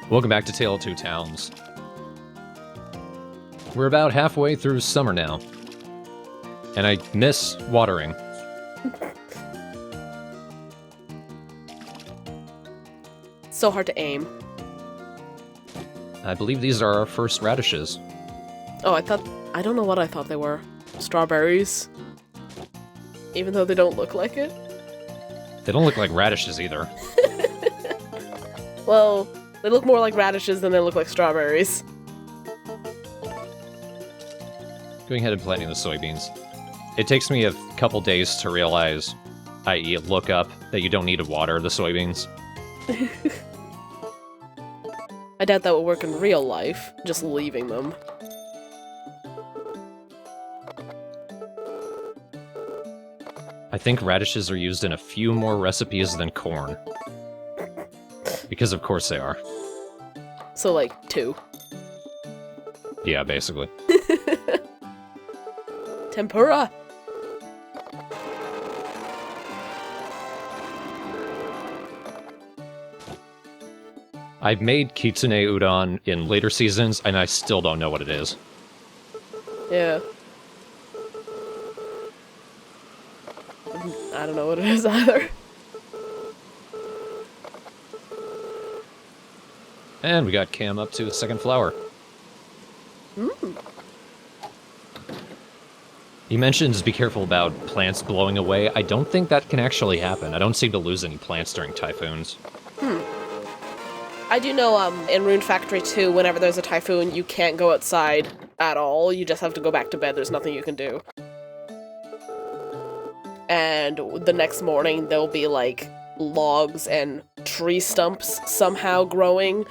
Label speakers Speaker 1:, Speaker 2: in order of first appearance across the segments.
Speaker 1: Welcome back to Tale of Two Towns. We're about halfway through summer now. And I miss watering.
Speaker 2: So hard to aim.
Speaker 1: I believe these are our first radishes.
Speaker 2: Oh, I don't know what I thought they were. Strawberries. Even though they don't look like it.
Speaker 1: They don't look like radishes either.
Speaker 2: Well, they look more like radishes than they look like strawberries.
Speaker 1: Going ahead and planting the soybeans. It takes me a couple days to realize, i.e. look up, that you don't need to water the soybeans.
Speaker 2: I doubt that would work in real life, just leaving them.
Speaker 1: I think radishes are used in a few more recipes than corn. Because of course they are.
Speaker 2: So, like, 2.
Speaker 1: Yeah, basically.
Speaker 2: Tempura!
Speaker 1: I've made kitsune udon in later seasons, and I still don't know what it is.
Speaker 2: Yeah. I don't know what it is either.
Speaker 1: And we got Cam up to the second flower. He mentions be careful about plants blowing away. I don't think that can actually happen. I don't seem to lose any plants during typhoons.
Speaker 2: I do know, in Rune Factory 2, whenever there's a typhoon, you can't go outside at all. You just have to go back to bed. There's nothing you can do. And the next morning, there'll be, like, logs and tree stumps somehow growing,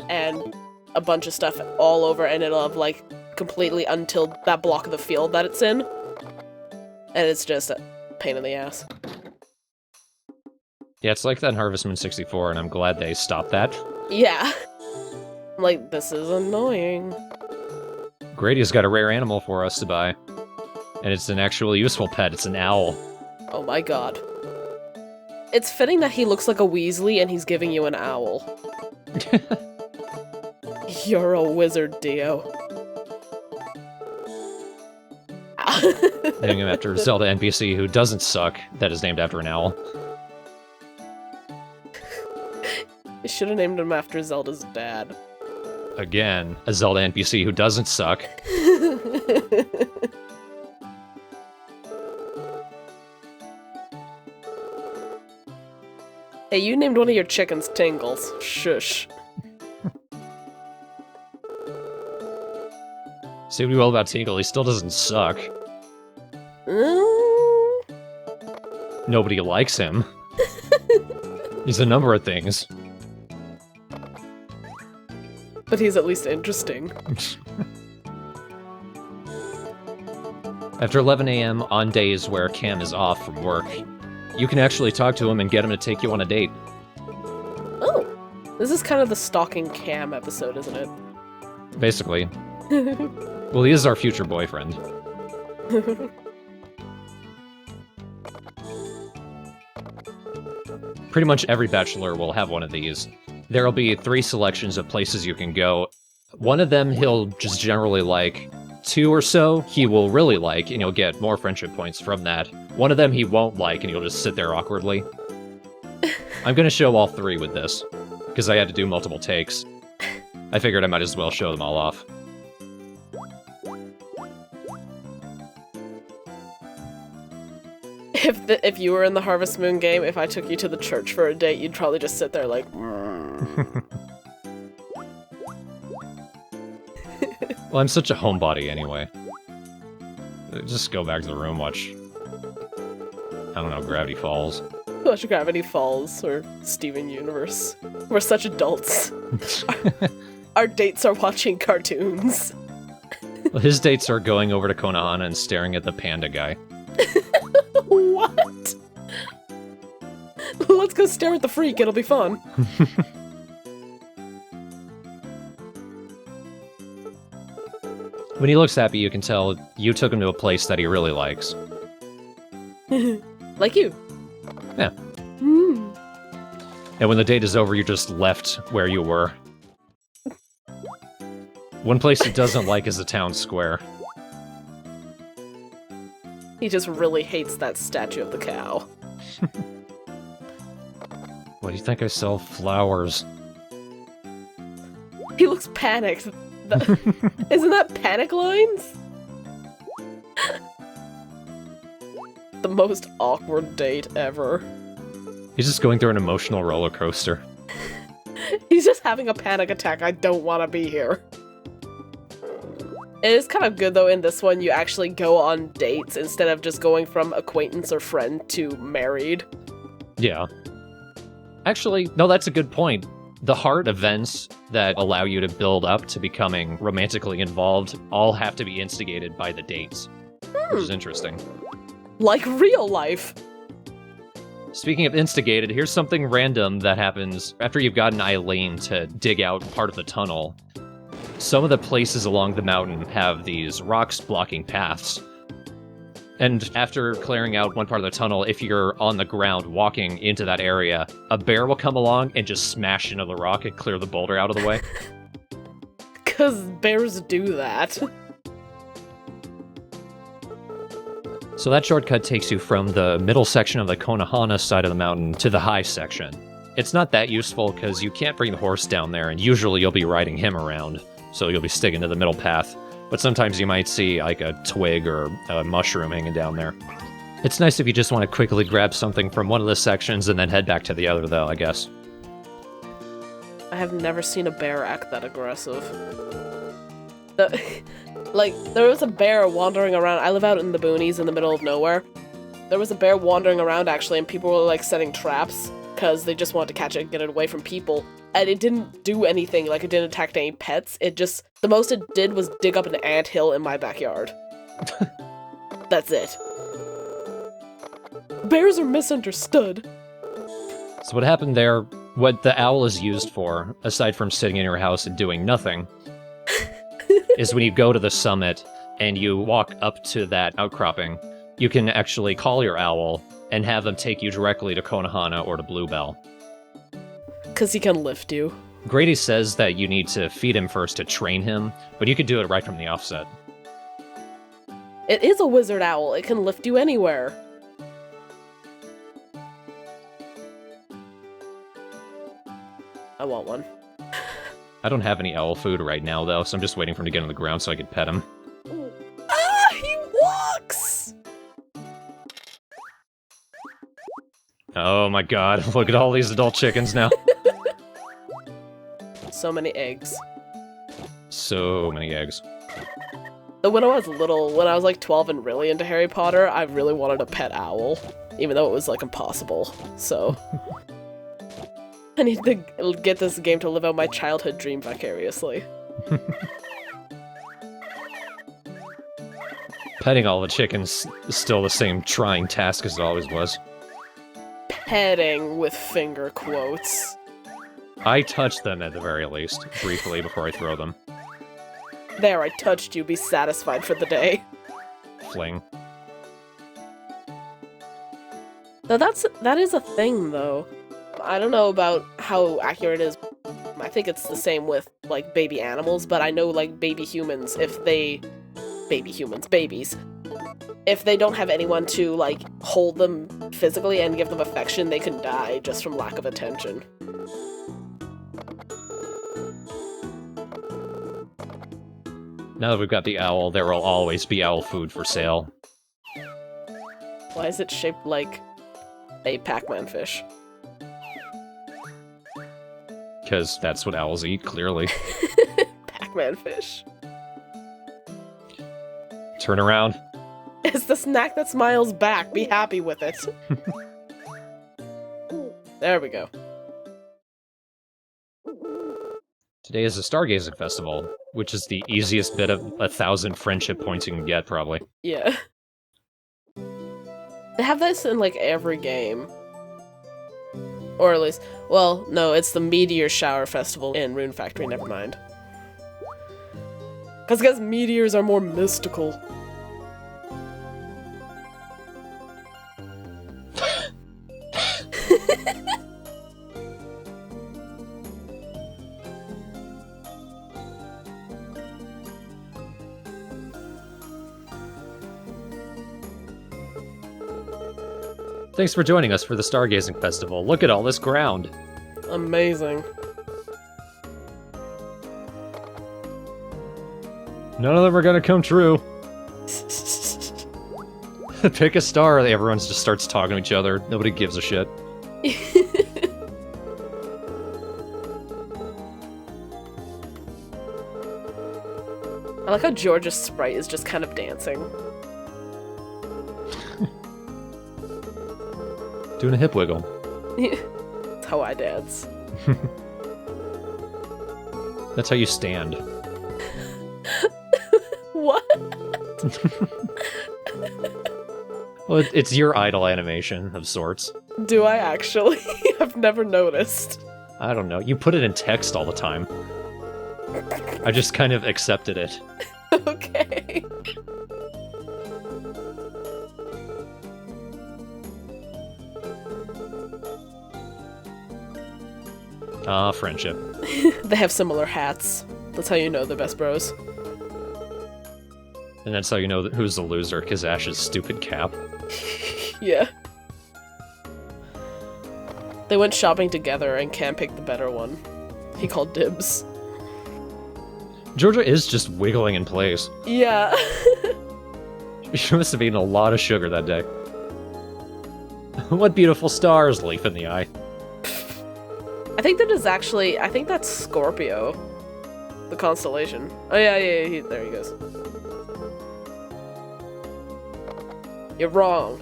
Speaker 2: and a bunch of stuff all over, and it'll have, like, completely untilled that block of the field that it's in. And it's just a pain in the ass.
Speaker 1: Yeah, it's like that in Harvest Moon 64, and I'm glad they stopped that.
Speaker 2: Yeah. I'm like, this is annoying.
Speaker 1: Grady's got a rare animal for us to buy. And it's an actually useful pet. It's an owl.
Speaker 2: Oh my god. It's fitting that he looks like a Weasley and he's giving you an owl. You're a wizard, Dio.
Speaker 1: Naming him after Zelda NPC who doesn't suck, that is named after an owl.
Speaker 2: You should have named him after Zelda's dad.
Speaker 1: Again, a Zelda NPC who doesn't suck.
Speaker 2: Hey, you named one of your chickens Tingles. Shush.
Speaker 1: Say what you will about Tingle, he still doesn't suck. Nobody likes him. He's a number of things.
Speaker 2: But he's at least interesting.
Speaker 1: After 11 a.m. on days where Cam is off from work, you can actually talk to him and get him to take you on a date.
Speaker 2: Oh, this is kind of the stalking Cam episode, isn't it?
Speaker 1: Basically. Well, he is our future boyfriend. Pretty much every bachelor will have one of these. There'll be 3 selections of places you can go. One of them he'll just generally like. 2 or so he will really like, and you'll get more friendship points from that. One of them he won't like, and you'll just sit there awkwardly. I'm gonna show all 3 with this, because I had to do multiple takes. I figured I might as well show them all off.
Speaker 2: If you were in the Harvest Moon game, if I took you to the church for a date, you'd probably just sit there like...
Speaker 1: Well, I'm such a homebody anyway. Just go back to the room, watch... I don't know, Gravity Falls.
Speaker 2: Watch Gravity Falls, or Steven Universe. We're such adults. Our dates are watching cartoons.
Speaker 1: Well, his dates are going over to Konohana and staring at the panda guy.
Speaker 2: What? Let's go stare at the freak, it'll be fun.
Speaker 1: When he looks happy, you can tell you took him to a place that he really likes.
Speaker 2: Like you.
Speaker 1: Yeah. And when the date is over, you just left where you were. One place he doesn't like is the town square.
Speaker 2: He just really hates that statue of the cow.
Speaker 1: What do you think I sell flowers?
Speaker 2: He looks panicked. Isn't that panic lines? The most awkward date ever.
Speaker 1: He's just going through an emotional roller coaster.
Speaker 2: He's just having a panic attack. I don't want to be here. It is kind of good, though, in this one, you actually go on dates instead of just going from acquaintance or friend to married.
Speaker 1: Yeah. Actually, no, that's a good point. The hard events that allow you to build up to becoming romantically involved all have to be instigated by the dates, which is interesting.
Speaker 2: Like real life.
Speaker 1: Speaking of instigated, here's something random that happens after you've gotten Eileen to dig out part of the tunnel. Some of the places along the mountain have these rocks blocking paths. And after clearing out one part of the tunnel, if you're on the ground walking into that area, a bear will come along and just smash into the rock and clear the boulder out of the way.
Speaker 2: 'Cause bears do that.
Speaker 1: So that shortcut takes you from the middle section of the Konohana side of the mountain to the high section. It's not that useful because you can't bring the horse down there, and usually you'll be riding him around, so you'll be sticking to the middle path. But sometimes you might see like a twig or a mushroom hanging down there. It's nice if you just want to quickly grab something from one of the sections and then head back to the other, though, I guess.
Speaker 2: I have never seen a bear act that aggressive. Like, there was a bear wandering around. I live out in the boonies in the middle of nowhere. There was a bear wandering around, actually, and people were, like, setting traps because they just wanted to catch it and get it away from people. And it didn't do anything, like, it didn't attack any pets. It just, the most it did was dig up an anthill in my backyard. That's it. Bears are misunderstood.
Speaker 1: So what happened there, what the owl is used for, aside from sitting in your house and doing nothing, is when you go to the summit and you walk up to that outcropping, you can actually call your owl and have them take you directly to Konohana or to Bluebell.
Speaker 2: 'Cause he can lift you.
Speaker 1: Grady says that you need to feed him first to train him, but you can do it right from the offset.
Speaker 2: It is a wizard owl. It can lift you anywhere. I want one.
Speaker 1: I don't have any owl food right now, though, so I'm just waiting for him to get on the ground so I can pet him.
Speaker 2: Ah, he walks!
Speaker 1: Oh my god, look at all these adult chickens now.
Speaker 2: So many eggs.
Speaker 1: So many eggs.
Speaker 2: Though when I was little, when I was like 12 and really into Harry Potter, I really wanted a pet owl, even though it was like impossible, so... I need to get this game to live out my childhood dream vicariously.
Speaker 1: Petting all the chickens is still the same trying task as it always was.
Speaker 2: Petting with finger quotes.
Speaker 1: I touch them at the very least, briefly before I throw them.
Speaker 2: There, I touched you, be satisfied for the day.
Speaker 1: Fling.
Speaker 2: Now that is a thing, though. I don't know about how accurate it is. I think it's the same with, like, baby animals, but I know, like, babies, if they don't have anyone to, like, hold them physically and give them affection, they can die just from lack of attention.
Speaker 1: Now that we've got the owl, there will always be owl food for sale.
Speaker 2: Why is it shaped like a Pac-Man fish?
Speaker 1: Because that's what owls eat, clearly.
Speaker 2: Pac-Man fish.
Speaker 1: Turn around.
Speaker 2: It's the snack that smiles back. Be happy with it. There we go.
Speaker 1: Today is the Stargazing Festival, which is the easiest bit of 1,000 friendship points you can get, probably.
Speaker 2: Yeah. They have this in, like, every game. Or at least, well, no, it's the Meteor Shower Festival in Rune Factory, never mind. Because meteors are more mystical.
Speaker 1: Thanks for joining us for the Stargazing Festival. Look at all this ground.
Speaker 2: Amazing.
Speaker 1: None of them are gonna come true. Pick a star, everyone just starts talking to each other. Nobody gives a shit.
Speaker 2: I like how George's sprite is just kind of dancing.
Speaker 1: Doing a hip wiggle.
Speaker 2: That's how I dance.
Speaker 1: That's how you stand.
Speaker 2: What?
Speaker 1: Well, it's your idle animation of sorts.
Speaker 2: Do I actually? I've never noticed.
Speaker 1: I don't know. You put it in text all the time. I just kind of accepted it.
Speaker 2: Okay.
Speaker 1: Ah, friendship.
Speaker 2: They have similar hats. That's how you know they're best bros.
Speaker 1: And that's how you know who's the loser, because Ash's stupid cap.
Speaker 2: Yeah. They went shopping together and Cam picked the better one. He called dibs.
Speaker 1: Georgia is just wiggling in place.
Speaker 2: Yeah.
Speaker 1: She must have eaten a lot of sugar that day. What beautiful stars, leaf in the eye.
Speaker 2: I think that's Scorpio. The constellation. Oh yeah, there he goes. You're wrong.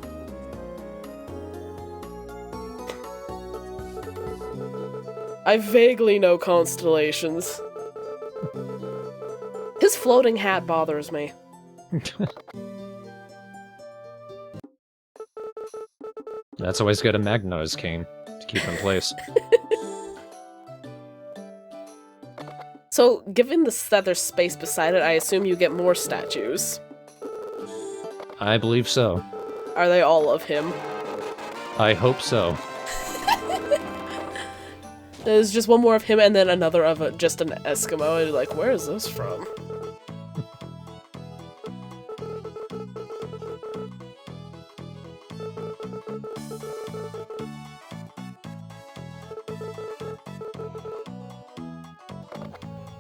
Speaker 2: I vaguely know constellations. His floating hat bothers me.
Speaker 1: That's always got a Magnus cane to keep in place.
Speaker 2: So, given that there's space beside it, I assume you get more statues.
Speaker 1: I believe so.
Speaker 2: Are they all of him?
Speaker 1: I hope so.
Speaker 2: There's just one more of him and then another of just an Eskimo, and you're like, where is this from?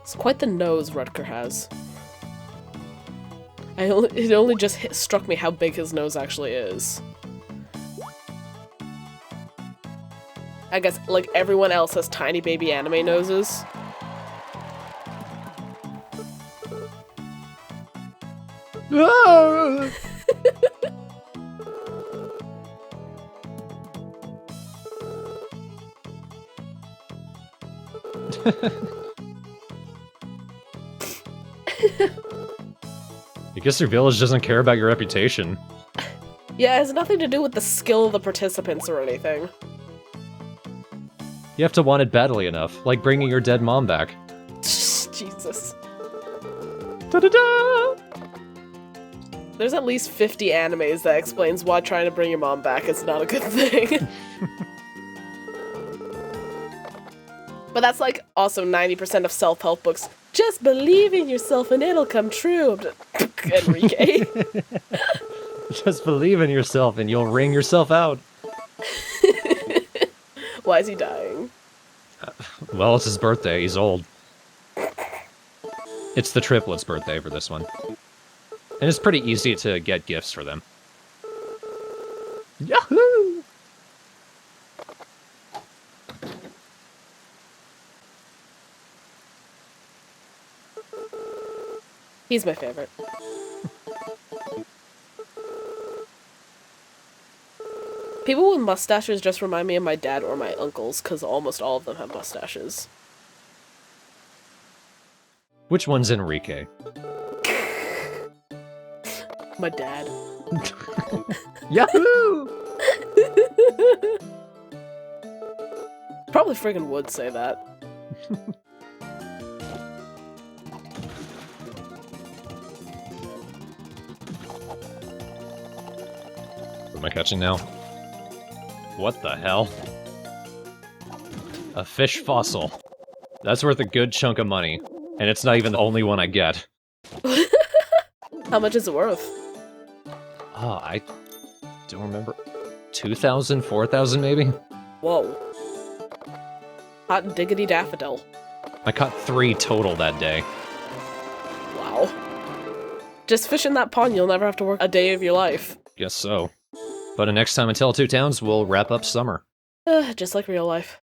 Speaker 2: It's quite the nose Rutger has. It only just struck me how big his nose actually is. I guess, like, everyone else has tiny baby anime noses.
Speaker 1: Ah! I guess your village doesn't care about your reputation.
Speaker 2: Yeah, it has nothing to do with the skill of the participants or anything.
Speaker 1: You have to want it badly enough, like bringing your dead mom back.
Speaker 2: Jesus.
Speaker 1: Da-da-da!
Speaker 2: There's at least 50 animes that explains why trying to bring your mom back is not a good thing. But that's like also 90% of self-help books. Just believe in yourself and it'll come true. Enrique.
Speaker 1: Just believe in yourself and you'll wring yourself out.
Speaker 2: Why is he dying?
Speaker 1: Well, it's his birthday. He's old. It's the triplets' birthday for this one. And it's pretty easy to get gifts for them. Yahoo!
Speaker 2: He's my favorite. People with mustaches just remind me of my dad or my uncles, because almost all of them have mustaches.
Speaker 1: Which one's Enrique?
Speaker 2: My dad.
Speaker 1: Yahoo!
Speaker 2: Probably friggin' would say that.
Speaker 1: What am I catching now? What the hell? A fish fossil. That's worth a good chunk of money. And it's not even the only one I get.
Speaker 2: How much is it worth?
Speaker 1: Oh, I don't remember. 2,000, 4,000 maybe?
Speaker 2: Whoa. Hot diggity daffodil.
Speaker 1: I caught 3 total that day.
Speaker 2: Wow. Just fish in that pond, you'll never have to work a day of your life.
Speaker 1: Guess so. But next time in Tell Two Towns, we'll wrap up summer.
Speaker 2: Just like real life.